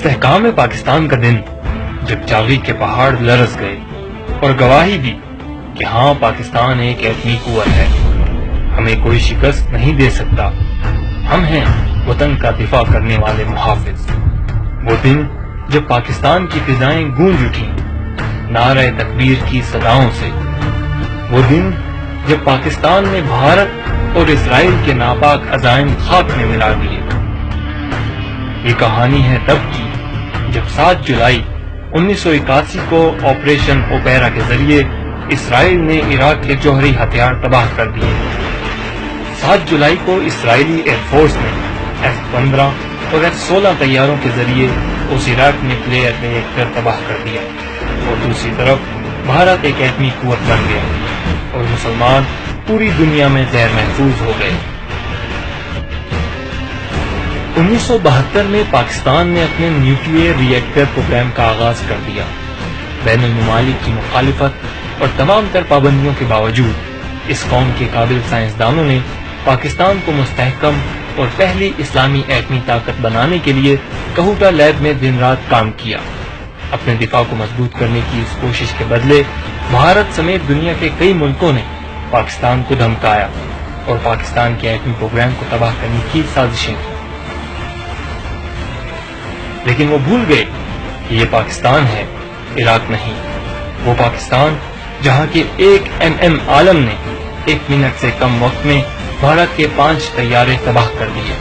استحکام پاکستان کا دن جب چاوی کے پہاڑ لرز گئے اور گواہی دی کہ ہاں پاکستان ایک ایٹمی قوت ہے، ہمیں کوئی شکست نہیں دے سکتا، ہم ہیں وطن کا دفاع کرنے والے محافظ۔ وہ دن جب پاکستان کی فضائیں گونج اٹھیں نعرہ تکبیر کی صداؤں سے، وہ دن جب پاکستان نے بھارت اور اسرائیل کے ناپاک عزائم خاک میں ملا دیے۔ یہ کہانی ہے تب کی جب 7 جولائی 1981 کو آپریشن اوپیرا کے ذریعے اسرائیل نے عراق کے جوہری ہتھیار تباہ کر دیے۔ 7 جولائی کو اسرائیلی ایئر فورس نے F-15 اور F-16 طیاروں کے ذریعے اس عراق نیوکلیئر ریئیکٹر تباہ کر دیا، اور دوسری طرف بھارت ایک ایٹمی قوت بن گیا اور مسلمان پوری دنیا میں غیر محفوظ ہو گئے۔ 1972 میں پاکستان نے اپنے نیوکلیئر ری ایکٹر پروگرام کا آغاز کر دیا۔ بین الممالک کی مخالفت اور تمام تر پابندیوں کے باوجود اس قوم کے قابل سائنسدانوں نے پاکستان کو مستحکم اور پہلی اسلامی ایٹمی طاقت بنانے کے لیے کہوٹہ لیب میں دن رات کام کیا۔ اپنے دفاع کو مضبوط کرنے کی اس کوشش کے بدلے بھارت سمیت دنیا کے کئی ملکوں نے پاکستان کو دھمکایا اور پاکستان کے ایٹمی پروگرام کو تباہ کرنے کی سازشیں کی، لیکن وہ بھول گئے کہ یہ پاکستان ہے، عراق نہیں۔ وہ پاکستان جہاں کے 1 mm عالم نے 1 منٹ سے کم وقت میں بھارت کے 5 طیارے تباہ کر دیے۔